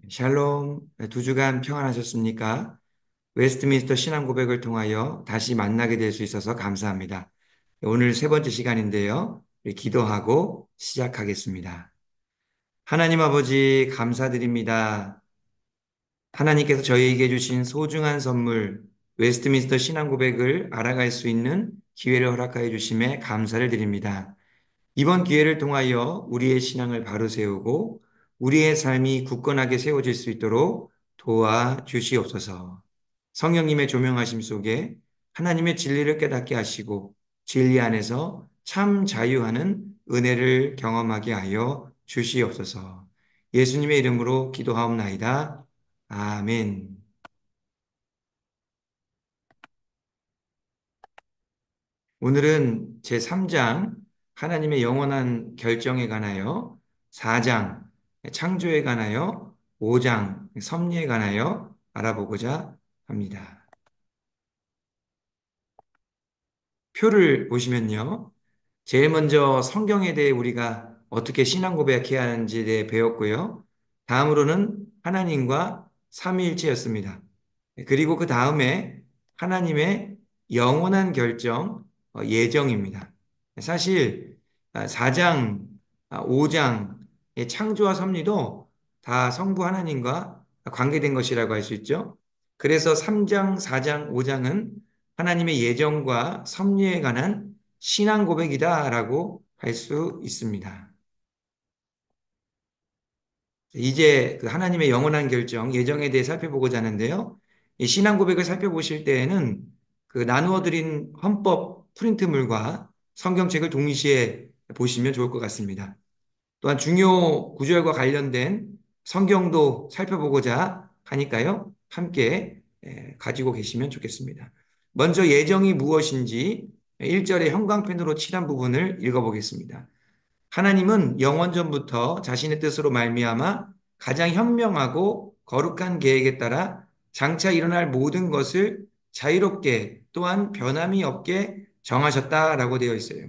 샬롬, 두 주간 평안하셨습니까? 웨스트민스터 신앙 고백을 통하여 다시 만나게 될 수 있어서 감사합니다. 오늘 세 번째 시간인데요. 우리 기도하고 시작하겠습니다. 하나님 아버지 감사드립니다. 하나님께서 저희에게 주신 소중한 선물, 웨스트민스터 신앙 고백을 알아갈 수 있는 기회를 허락하여 주심에 감사를 드립니다. 이번 기회를 통하여 우리의 신앙을 바로 세우고 우리의 삶이 굳건하게 세워질 수 있도록 도와주시옵소서. 성령님의 조명하심 속에 하나님의 진리를 깨닫게 하시고 진리 안에서 참 자유하는 은혜를 경험하게 하여 주시옵소서. 예수님의 이름으로 기도하옵나이다. 아멘. 오늘은 제3장 하나님의 영원한 결정에 관하여 4장 창조에 관하여 5장 섭리에 관하여 알아보고자 합니다. 표를 보시면요. 제일 먼저 성경에 대해 우리가 어떻게 신앙 고백해야 하는지에 대해 배웠고요. 다음으로는 하나님과 삼위일체였습니다. 그리고 그 다음에 하나님의 영원한 결정, 예정입니다. 사실 4장, 5장의 창조와 섭리도 다 성부 하나님과 관계된 것이라고 할 수 있죠. 그래서 3장, 4장, 5장은 하나님의 예정과 섭리에 관한 신앙 고백이다라고 할 수 있습니다. 이제 그 하나님의 영원한 결정, 예정에 대해 살펴보고자 하는데요. 이 신앙 고백을 살펴보실 때에는 그 나누어 드린 헌법 프린트물과 성경책을 동시에 보시면 좋을 것 같습니다. 또한 중요 구절과 관련된 성경도 살펴보고자 하니까요. 함께 가지고 계시면 좋겠습니다. 먼저 예정이 무엇인지 1절의 형광펜으로 칠한 부분을 읽어보겠습니다. 하나님은 영원전부터 자신의 뜻으로 말미암아 가장 현명하고 거룩한 계획에 따라 장차 일어날 모든 것을 자유롭게 또한 변함이 없게 정하셨다라고 되어 있어요.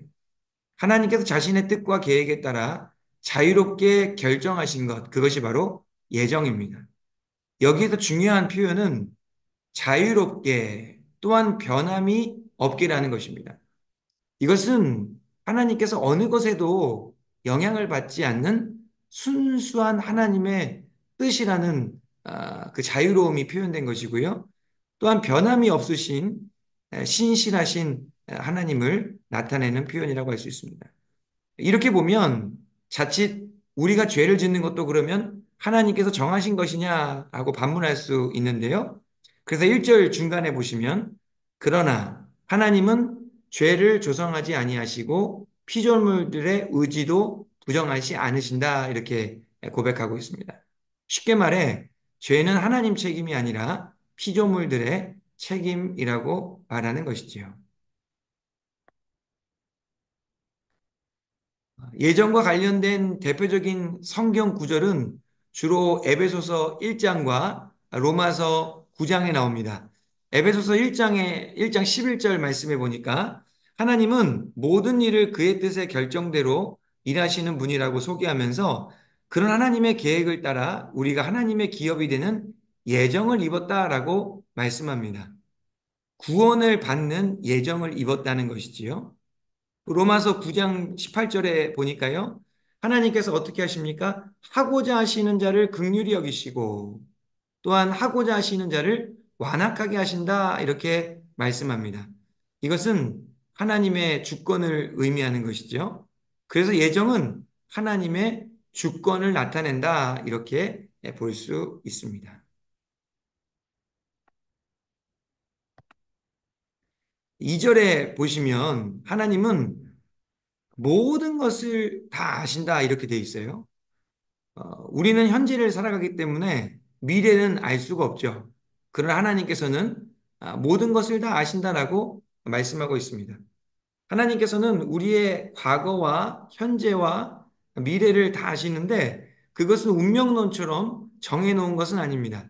하나님께서 자신의 뜻과 계획에 따라 자유롭게 결정하신 것, 그것이 바로 예정입니다. 여기에서 중요한 표현은 자유롭게 또한 변함이 없게라는 것입니다. 이것은 하나님께서 어느 것에도 영향을 받지 않는 순수한 하나님의 뜻이라는 그 자유로움이 표현된 것이고요. 또한 변함이 없으신 신실하신 하나님을 나타내는 표현이라고 할 수 있습니다. 이렇게 보면 자칫 우리가 죄를 짓는 것도 그러면 하나님께서 정하신 것이냐라고 반문할 수 있는데요. 그래서 1절 중간에 보시면 그러나 하나님은 죄를 조성하지 아니하시고 피조물들의 의지도 부정하지 않으신다 이렇게 고백하고 있습니다. 쉽게 말해 죄는 하나님 책임이 아니라 피조물들의 책임이라고 말하는 것이지요. 예정과 관련된 대표적인 성경 구절은 주로 에베소서 1장과 로마서 9장에 나옵니다. 에베소서 1장 11절 말씀해 보니까 하나님은 모든 일을 그의 뜻의 결정대로 일하시는 분이라고 소개하면서 그런 하나님의 계획을 따라 우리가 하나님의 기업이 되는 예정을 입었다라고 말씀합니다. 구원을 받는 예정을 입었다는 것이지요. 로마서 9장 18절에 보니까요. 하나님께서 어떻게 하십니까? 하고자 하시는 자를 긍휼히 여기시고 또한 하고자 하시는 자를 완악하게 하신다 이렇게 말씀합니다. 이것은 하나님의 주권을 의미하는 것이죠. 그래서 예정은 하나님의 주권을 나타낸다 이렇게 볼 수 있습니다. 2절에 보시면 하나님은 모든 것을 다 아신다 이렇게 돼 있어요. 우리는 현재를 살아가기 때문에 미래는 알 수가 없죠. 그러나 하나님께서는 모든 것을 다 아신다라고 말씀하고 있습니다. 하나님께서는 우리의 과거와 현재와 미래를 다 아시는데 그것은 운명론처럼 정해놓은 것은 아닙니다.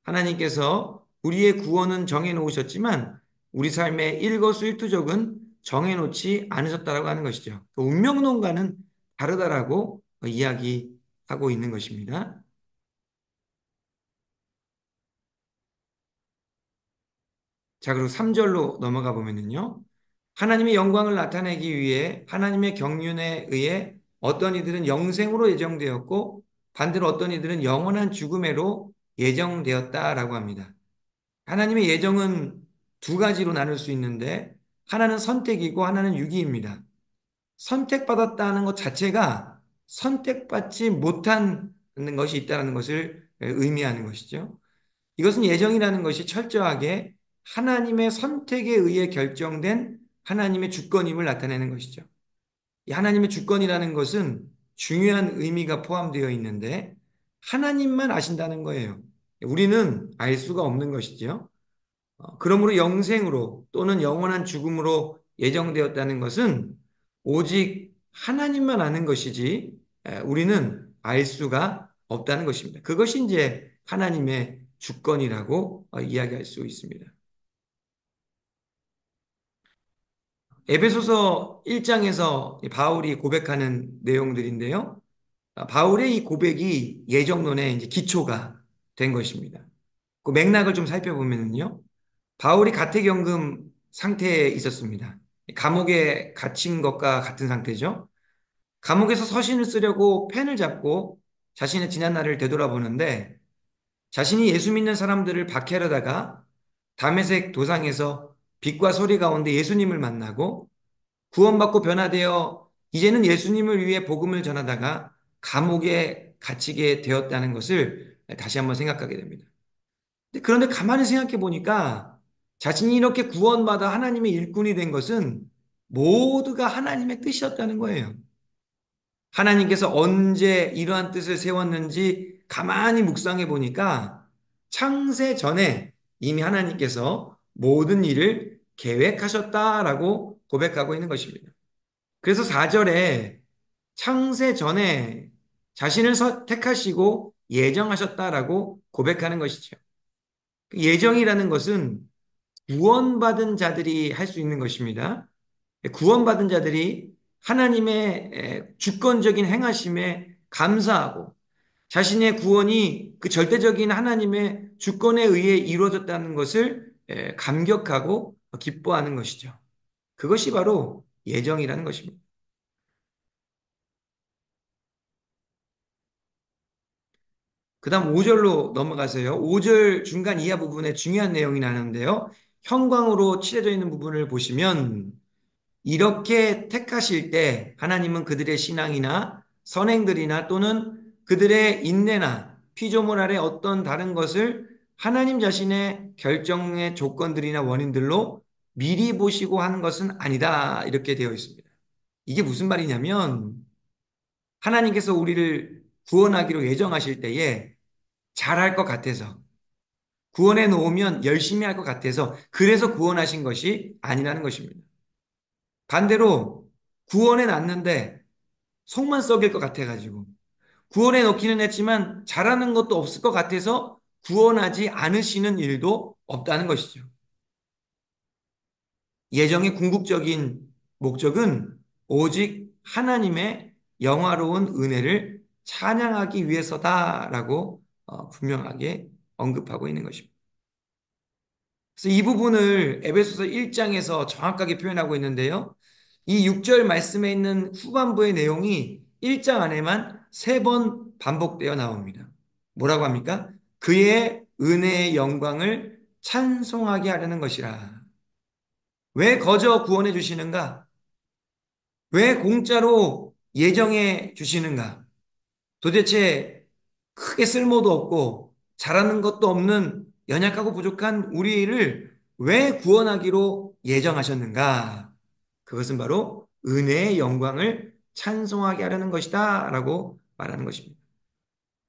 하나님께서 우리의 구원은 정해놓으셨지만 우리 삶의 일거수일투족은 정해놓지 않으셨다라고 하는 것이죠. 운명론과는 다르다라고 이야기하고 있는 것입니다. 자, 그리고 3절로 넘어가 보면은요. 하나님의 영광을 나타내기 위해 하나님의 경륜에 의해 어떤 이들은 영생으로 예정되었고 반대로 어떤 이들은 영원한 죽음으로 예정되었다라고 합니다. 하나님의 예정은 두 가지로 나눌 수 있는데 하나는 선택이고 하나는 유기입니다. 선택받았다는 것 자체가 선택받지 못하는 것이 있다는 것을 의미하는 것이죠. 이것은 예정이라는 것이 철저하게 하나님의 선택에 의해 결정된 하나님의 주권임을 나타내는 것이죠. 이 하나님의 주권이라는 것은 중요한 의미가 포함되어 있는데 하나님만 아신다는 거예요. 우리는 알 수가 없는 것이죠. 그러므로 영생으로 또는 영원한 죽음으로 예정되었다는 것은 오직 하나님만 아는 것이지 우리는 알 수가 없다는 것입니다. 그것이 이제 하나님의 주권이라고 이야기할 수 있습니다. 에베소서 1장에서 바울이 고백하는 내용들인데요. 바울의 이 고백이 예정론의 이제 기초가 된 것입니다. 그 맥락을 좀 살펴보면요. 바울이 가택연금 상태에 있었습니다. 감옥에 갇힌 것과 같은 상태죠. 감옥에서 서신을 쓰려고 펜을 잡고 자신의 지난 날을 되돌아보는데 자신이 예수 믿는 사람들을 박해하려다가 다메섹 도상에서 빛과 소리 가운데 예수님을 만나고 구원받고 변화되어 이제는 예수님을 위해 복음을 전하다가 감옥에 갇히게 되었다는 것을 다시 한번 생각하게 됩니다. 그런데 가만히 생각해 보니까 자신이 이렇게 구원받아 하나님의 일꾼이 된 것은 모두가 하나님의 뜻이었다는 거예요. 하나님께서 언제 이러한 뜻을 세웠는지 가만히 묵상해 보니까 창세 전에 이미 하나님께서 모든 일을 계획하셨다라고 고백하고 있는 것입니다. 그래서 4절에 창세 전에 자신을 택하시고 예정하셨다라고 고백하는 것이죠. 예정이라는 것은 구원받은 자들이 할 수 있는 것입니다. 구원받은 자들이 하나님의 주권적인 행하심에 감사하고 자신의 구원이 그 절대적인 하나님의 주권에 의해 이루어졌다는 것을 감격하고 기뻐하는 것이죠. 그것이 바로 예정이라는 것입니다. 그 다음 5절로 넘어가세요. 5절 중간 이하 부분에 중요한 내용이 나는데요. 형광으로 칠해져 있는 부분을 보시면 이렇게 택하실 때 하나님은 그들의 신앙이나 선행들이나 또는 그들의 인내나 피조물 아래 어떤 다른 것을 하나님 자신의 결정의 조건들이나 원인들로 미리 보시고 한 것은 아니다. 이렇게 되어 있습니다. 이게 무슨 말이냐면 하나님께서 우리를 구원하기로 예정하실 때에 잘할 것 같아서 구원해 놓으면 열심히 할 것 같아서 그래서 구원하신 것이 아니라는 것입니다. 반대로 구원해 놨는데 속만 썩일 것 같아가지고 구원해 놓기는 했지만 잘하는 것도 없을 것 같아서 구원하지 않으시는 일도 없다는 것이죠. 예정의 궁극적인 목적은 오직 하나님의 영화로운 은혜를 찬양하기 위해서다라고 분명하게 언급하고 있는 것입니다. 그래서 이 부분을 에베소서 1장에서 정확하게 표현하고 있는데요. 이 6절 말씀에 있는 후반부의 내용이 1장 안에만 3번 반복되어 나옵니다. 뭐라고 합니까? 그의 은혜의 영광을 찬송하게 하려는 것이라. 왜 거저 구원해 주시는가? 왜 공짜로 예정해 주시는가? 도대체 크게 쓸모도 없고 잘하는 것도 없는 연약하고 부족한 우리를 왜 구원하기로 예정하셨는가? 그것은 바로 은혜의 영광을 찬송하게 하려는 것이다 라고 말하는 것입니다.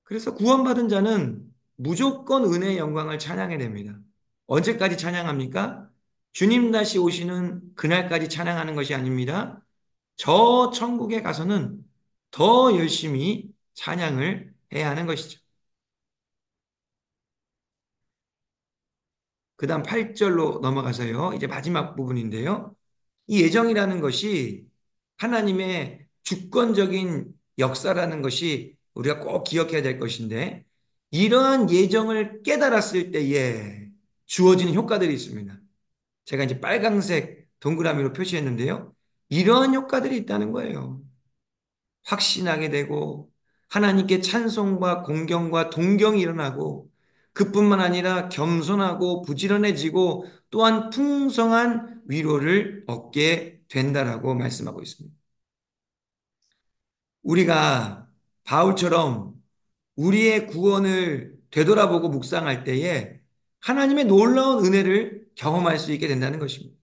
그래서 구원받은 자는 무조건 은혜의 영광을 찬양해야 됩니다. 언제까지 찬양합니까? 주님 다시 오시는 그날까지 찬양하는 것이 아닙니다. 저 천국에 가서는 더 열심히 찬양을 해야 하는 것이죠. 그 다음 8절로 넘어가서요. 이제 마지막 부분인데요. 이 예정이라는 것이 하나님의 주권적인 역사라는 것이 우리가 꼭 기억해야 될 것인데 이러한 예정을 깨달았을 때에 주어지는 효과들이 있습니다. 제가 이제 빨강색 동그라미로 표시했는데요. 이러한 효과들이 있다는 거예요. 확신하게 되고 하나님께 찬송과 공경과 동경이 일어나고 그뿐만 아니라 겸손하고 부지런해지고 또한 풍성한 위로를 얻게 된다라고 말씀하고 있습니다. 우리가 바울처럼 우리의 구원을 되돌아보고 묵상할 때에 하나님의 놀라운 은혜를 경험할 수 있게 된다는 것입니다.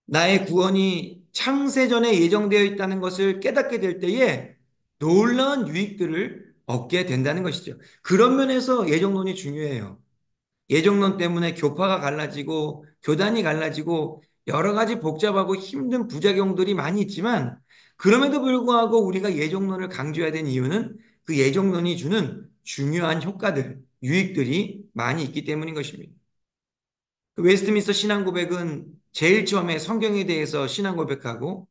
나의 구원이 창세전에 예정되어 있다는 것을 깨닫게 될 때에 놀라운 유익들을 얻게 된다는 것이죠. 그런 면에서 예정론이 중요해요. 예정론 때문에 교파가 갈라지고 교단이 갈라지고 여러 가지 복잡하고 힘든 부작용들이 많이 있지만 그럼에도 불구하고 우리가 예정론을 강조해야 되는 이유는 그 예정론이 주는 중요한 효과들, 유익들이 많이 있기 때문인 것입니다. 그 웨스트민스터 신앙 고백은 제일 처음에 성경에 대해서 신앙 고백하고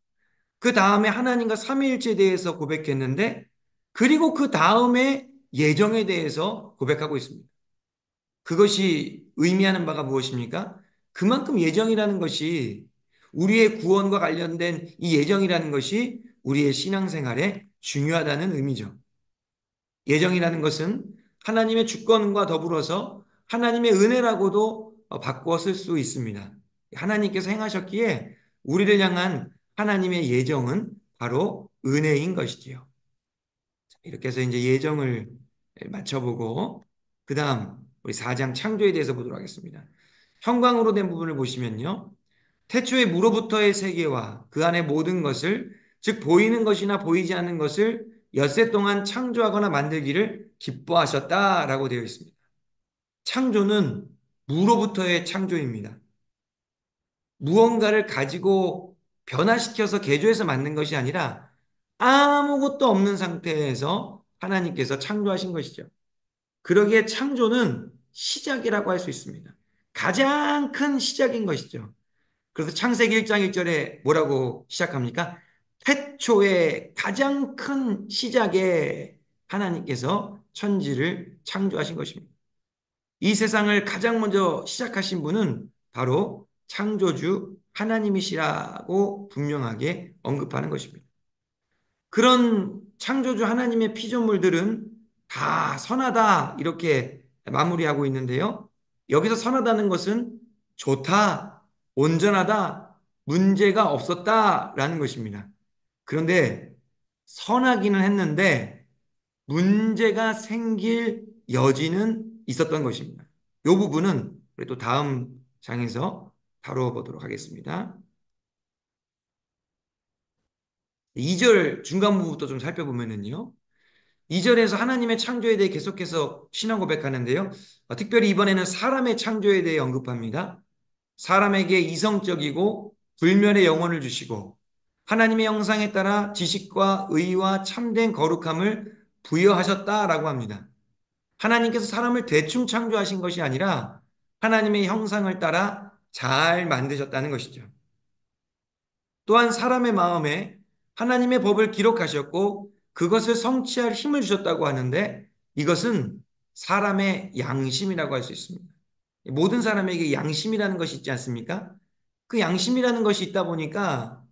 그 다음에 하나님과 삼위일체에 대해서 고백했는데 그리고 그 다음에 예정에 대해서 고백하고 있습니다. 그것이 의미하는 바가 무엇입니까? 그만큼 예정이라는 것이 우리의 구원과 관련된 이 예정이라는 것이 우리의 신앙생활에 중요하다는 의미죠. 예정이라는 것은 하나님의 주권과 더불어서 하나님의 은혜라고도 바꾸어 쓸 수 있습니다. 하나님께서 행하셨기에 우리를 향한 하나님의 예정은 바로 은혜인 것이지요. 이렇게 해서 이제 예정을 맞춰보고 그 다음 우리 4장 창조에 대해서 보도록 하겠습니다. 형광으로 된 부분을 보시면요. 태초에 무로부터의 세계와 그 안의 모든 것을 즉 보이는 것이나 보이지 않는 것을 엿새 동안 창조하거나 만들기를 기뻐하셨다라고 되어 있습니다. 창조는 무로부터의 창조입니다. 무언가를 가지고 변화시켜서 개조해서 만든 것이 아니라 아무것도 없는 상태에서 하나님께서 창조하신 것이죠. 그러기에 창조는 시작이라고 할 수 있습니다. 가장 큰 시작인 것이죠. 그래서 창세기 1장 1절에 뭐라고 시작합니까? 태초에 가장 큰 시작에 하나님께서 천지를 창조하신 것입니다. 이 세상을 가장 먼저 시작하신 분은 바로 창조주 하나님이시라고 분명하게 언급하는 것입니다. 그런 창조주 하나님의 피조물들은 다 선하다 이렇게 마무리하고 있는데요. 여기서 선하다는 것은 좋다, 온전하다, 문제가 없었다라는 것입니다. 그런데 선하기는 했는데 문제가 생길 여지는 있었던 것입니다. 이 부분은 우리 또 다음 장에서 다뤄보도록 하겠습니다. 2절 중간 부분부터 좀 살펴보면은요. 2절에서 하나님의 창조에 대해 계속해서 신앙 고백하는데요. 특별히 이번에는 사람의 창조에 대해 언급합니다. 사람에게 이성적이고 불멸의 영혼을 주시고 하나님의 형상에 따라 지식과 의와 참된 거룩함을 부여하셨다라고 합니다. 하나님께서 사람을 대충 창조하신 것이 아니라 하나님의 형상을 따라 잘 만드셨다는 것이죠. 또한 사람의 마음에 하나님의 법을 기록하셨고 그것을 성취할 힘을 주셨다고 하는데 이것은 사람의 양심이라고 할 수 있습니다. 모든 사람에게 양심이라는 것이 있지 않습니까? 그 양심이라는 것이 있다 보니까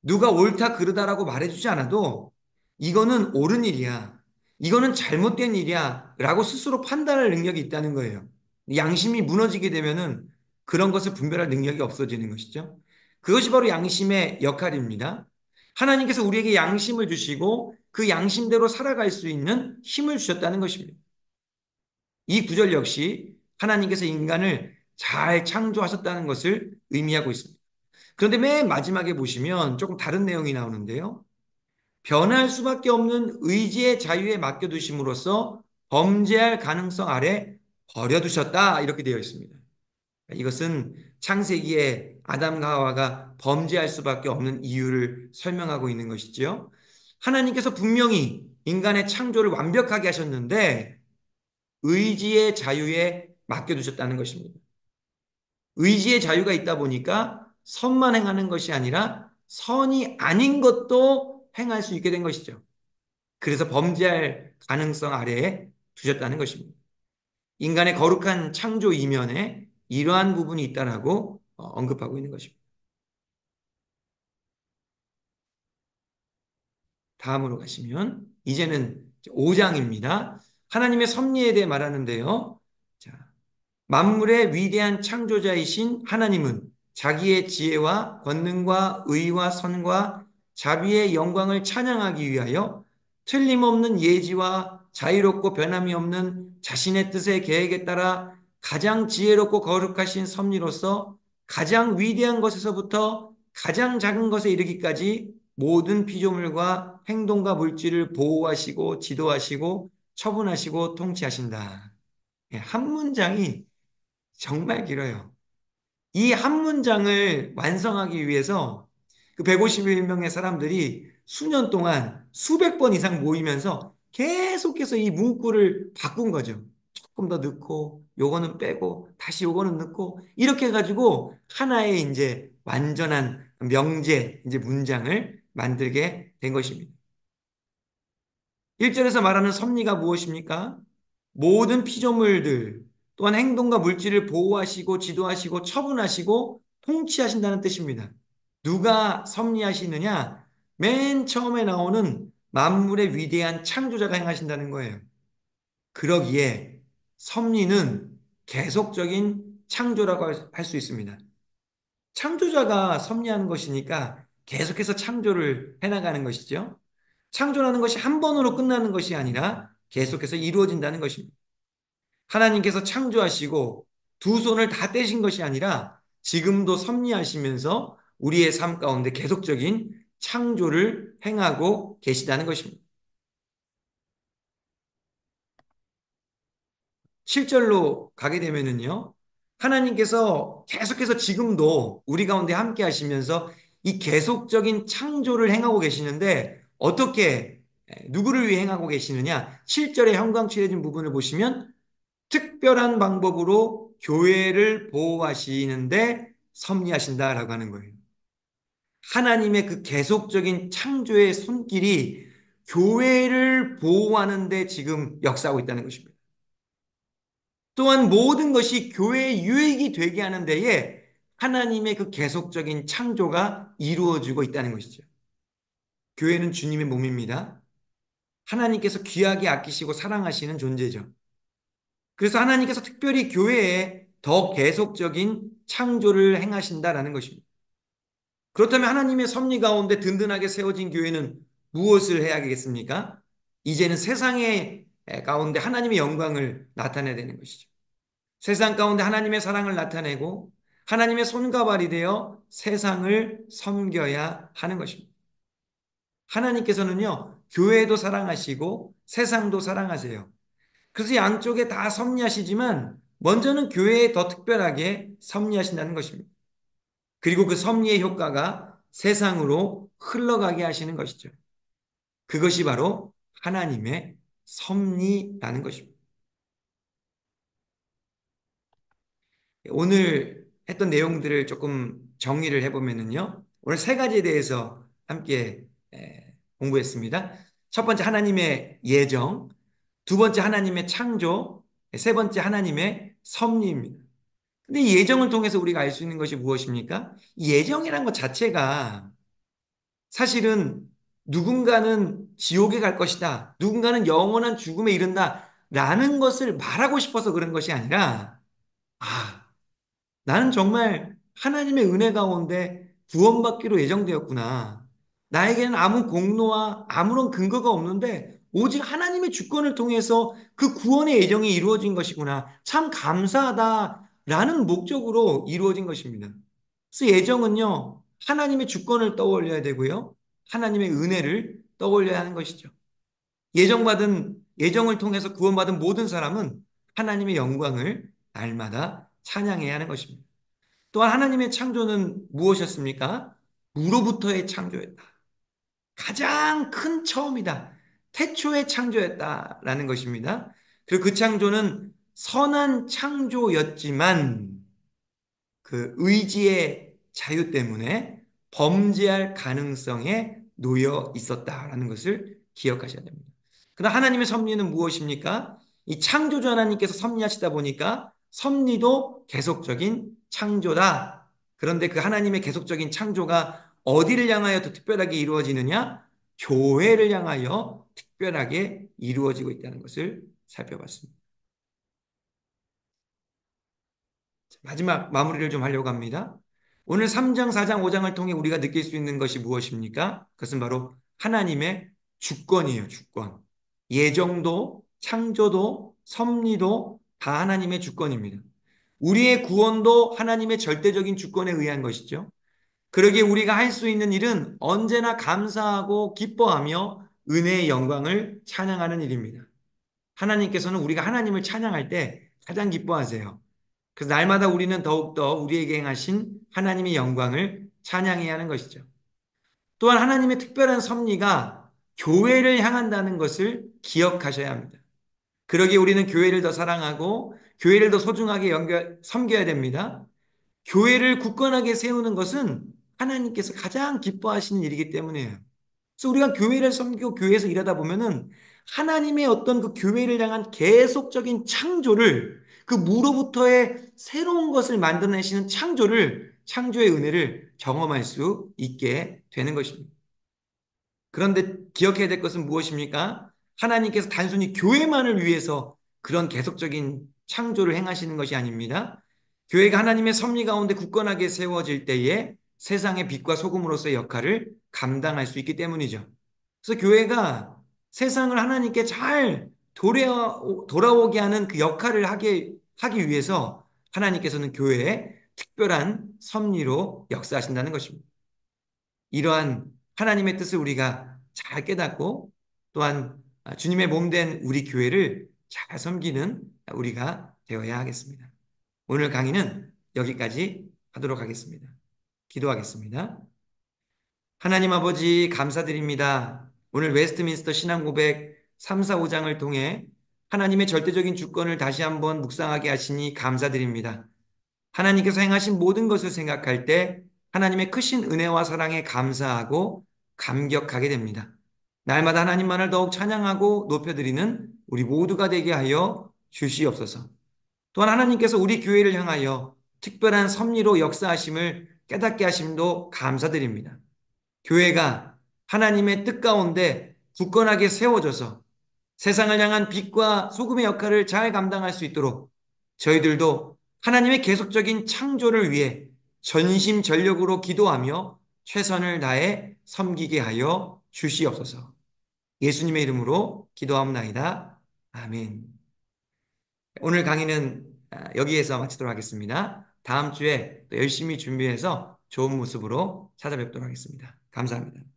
누가 옳다 그르다라고 말해주지 않아도 이거는 옳은 일이야. 이거는 잘못된 일이야. 라고 스스로 판단할 능력이 있다는 거예요. 양심이 무너지게 되면은 그런 것을 분별할 능력이 없어지는 것이죠. 그것이 바로 양심의 역할입니다. 하나님께서 우리에게 양심을 주시고 그 양심대로 살아갈 수 있는 힘을 주셨다는 것입니다. 이 구절 역시 하나님께서 인간을 잘 창조하셨다는 것을 의미하고 있습니다. 그런데 맨 마지막에 보시면 조금 다른 내용이 나오는데요. 변할 수밖에 없는 의지의 자유에 맡겨두심으로써 범죄할 가능성 아래 버려두셨다 이렇게 되어 있습니다. 이것은 창세기에 아담과 하와가 범죄할 수밖에 없는 이유를 설명하고 있는 것이지요. 하나님께서 분명히 인간의 창조를 완벽하게 하셨는데 의지의 자유에 맡겨두셨다는 것입니다. 의지의 자유가 있다 보니까 선만 행하는 것이 아니라 선이 아닌 것도 행할 수 있게 된 것이죠. 그래서 범죄할 가능성 아래에 두셨다는 것입니다. 인간의 거룩한 창조 이면에 이러한 부분이 있다라고 언급하고 있는 것입니다. 다음으로 가시면 이제는 5장입니다. 하나님의 섭리에 대해 말하는데요. 자, 만물의 위대한 창조자이신 하나님은 자기의 지혜와 권능과 의와 선과 자비의 영광을 찬양하기 위하여 틀림없는 예지와 자유롭고 변함이 없는 자신의 뜻의 계획에 따라 가장 지혜롭고 거룩하신 섭리로서 가장 위대한 것에서부터 가장 작은 것에 이르기까지 모든 피조물과 행동과 물질을 보호하시고 지도하시고 처분하시고 통치하신다. 예, 한 문장이 정말 길어요. 이 한 문장을 완성하기 위해서 그 151명의 사람들이 수년 동안 수백 번 이상 모이면서 계속해서 이 문구를 바꾼 거죠. 조금 더 넣고, 요거는 빼고, 다시 요거는 넣고, 이렇게 해가지고 하나의 이제 완전한 명제, 이제 문장을 만들게 된 것입니다. 1절에서 말하는 섭리가 무엇입니까? 모든 피조물들 또한 행동과 물질을 보호하시고 지도하시고 처분하시고 통치하신다는 뜻입니다. 누가 섭리하시느냐? 맨 처음에 나오는 만물의 위대한 창조자가 행하신다는 거예요. 그러기에 섭리는 계속적인 창조라고 할 수 있습니다. 창조자가 섭리하는 것이니까 계속해서 창조를 해나가는 것이죠. 창조라는 것이 한 번으로 끝나는 것이 아니라 계속해서 이루어진다는 것입니다. 하나님께서 창조하시고 두 손을 다 떼신 것이 아니라 지금도 섭리하시면서 우리의 삶 가운데 계속적인 창조를 행하고 계시다는 것입니다. 7절로 가게 되면은요, 하나님께서 계속해서 지금도 우리 가운데 함께 하시면서 이 계속적인 창조를 행하고 계시는데 어떻게 누구를 위해 행하고 계시느냐? 7절에 형광칠해진 부분을 보시면 특별한 방법으로 교회를 보호하시는데 섭리하신다라고 하는 거예요. 하나님의 그 계속적인 창조의 손길이 교회를 보호하는데 지금 역사하고 있다는 것입니다. 또한 모든 것이 교회의 유익이 되게 하는 데에 하나님의 그 계속적인 창조가 이루어지고 있다는 것이죠. 교회는 주님의 몸입니다. 하나님께서 귀하게 아끼시고 사랑하시는 존재죠. 그래서 하나님께서 특별히 교회에 더 계속적인 창조를 행하신다라는 것입니다. 그렇다면 하나님의 섭리 가운데 든든하게 세워진 교회는 무엇을 해야겠습니까? 이제는 세상의 가운데 하나님의 영광을 나타내야 되는 것이죠. 세상 가운데 하나님의 사랑을 나타내고 하나님의 손과 발이 되어 세상을 섬겨야 하는 것입니다. 하나님께서는요, 교회도 사랑하시고 세상도 사랑하세요. 그래서 양쪽에 다 섭리하시지만 먼저는 교회에 더 특별하게 섭리하신다는 것입니다. 그리고 그 섭리의 효과가 세상으로 흘러가게 하시는 것이죠. 그것이 바로 하나님의 섭리라는 것입니다. 오늘 했던 내용들을 조금 정리를 해보면요. 오늘 세 가지에 대해서 함께 공부했습니다. 첫 번째 하나님의 예정, 두 번째 하나님의 창조, 세 번째 하나님의 섭리입니다. 근데 이 예정을 통해서 우리가 알 수 있는 것이 무엇입니까? 이 예정이라는 것 자체가 사실은 누군가는 지옥에 갈 것이다. 누군가는 영원한 죽음에 이른다. 라는 것을 말하고 싶어서 그런 것이 아니라, 아, 나는 정말 하나님의 은혜 가운데 구원받기로 예정되었구나. 나에게는 아무 공로와 아무런 근거가 없는데 오직 하나님의 주권을 통해서 그 구원의 예정이 이루어진 것이구나. 참 감사하다라는 목적으로 이루어진 것입니다. 그래서 예정은요, 하나님의 주권을 떠올려야 되고요. 하나님의 은혜를 떠올려야 하는 것이죠. 예정을 통해서 구원받은 모든 사람은 하나님의 영광을 날마다 찬양해야 하는 것입니다. 또한 하나님의 창조는 무엇이었습니까? 무로부터의 창조였다. 가장 큰 처음이다. 태초의 창조였다라는 것입니다. 그리고 그 창조는 선한 창조였지만 그 의지의 자유 때문에 범죄할 가능성에 놓여 있었다라는 것을 기억하셔야 됩니다. 그러나 하나님의 섭리는 무엇입니까? 이 창조주 하나님께서 섭리하시다 보니까 섭리도 계속적인 창조다. 그런데 그 하나님의 계속적인 창조가 어디를 향하여 더 특별하게 이루어지느냐? 교회를 향하여 특별하게 이루어지고 있다는 것을 살펴봤습니다. 마지막 마무리를 좀 하려고 합니다. 오늘 3장, 4장, 5장을 통해 우리가 느낄 수 있는 것이 무엇입니까? 그것은 바로 하나님의 주권이에요, 주권. 예정도, 창조도, 섭리도 다 하나님의 주권입니다. 우리의 구원도 하나님의 절대적인 주권에 의한 것이죠. 그러기에 우리가 할 수 있는 일은 언제나 감사하고 기뻐하며 은혜의 영광을 찬양하는 일입니다. 하나님께서는 우리가 하나님을 찬양할 때 가장 기뻐하세요. 그래서 날마다 우리는 더욱더 우리에게 행하신 하나님의 영광을 찬양해야 하는 것이죠. 또한 하나님의 특별한 섭리가 교회를 향한다는 것을 기억하셔야 합니다. 그러기에 우리는 교회를 더 사랑하고 교회를 더 소중하게 섬겨야 됩니다. 교회를 굳건하게 세우는 것은 하나님께서 가장 기뻐하시는 일이기 때문이에요. 그래서 우리가 교회를 섬기고 교회에서 일하다 보면은 하나님의 어떤 그 교회를 향한 계속적인 창조를 그 무로부터의 새로운 것을 만들어내시는 창조의 은혜를 경험할 수 있게 되는 것입니다. 그런데 기억해야 될 것은 무엇입니까? 하나님께서 단순히 교회만을 위해서 그런 계속적인 창조를 행하시는 것이 아닙니다. 교회가 하나님의 섭리 가운데 굳건하게 세워질 때에 세상의 빛과 소금으로서의 역할을 감당할 수 있기 때문이죠. 그래서 교회가 세상을 하나님께 잘 돌아오게 하는 그 역할을 하기 위해서 하나님께서는 교회에 특별한 섭리로 역사하신다는 것입니다. 이러한 하나님의 뜻을 우리가 잘 깨닫고 또한 주님의 몸 된 우리 교회를 잘 섬기는 우리가 되어야 하겠습니다. 오늘 강의는 여기까지 하도록 하겠습니다. 기도하겠습니다. 하나님 아버지 감사드립니다. 오늘 웨스트민스터 신앙고백 3, 4, 5장을 통해 하나님의 절대적인 주권을 다시 한번 묵상하게 하시니 감사드립니다. 하나님께서 행하신 모든 것을 생각할 때 하나님의 크신 은혜와 사랑에 감사하고 감격하게 됩니다. 날마다 하나님만을 더욱 찬양하고 높여드리는 우리 모두가 되게 하여 주시옵소서. 또한 하나님께서 우리 교회를 향하여 특별한 섭리로 역사하심을 깨닫게 하심도 감사드립니다. 교회가 하나님의 뜻 가운데 굳건하게 세워져서 세상을 향한 빛과 소금의 역할을 잘 감당할 수 있도록 저희들도 하나님의 계속적인 창조를 위해 전심전력으로 기도하며 최선을 다해 섬기게 하여 주시옵소서. 예수님의 이름으로 기도하옵나이다. 아멘. 오늘 강의는 여기에서 마치도록 하겠습니다. 다음 주에 또 열심히 준비해서 좋은 모습으로 찾아뵙도록 하겠습니다. 감사합니다.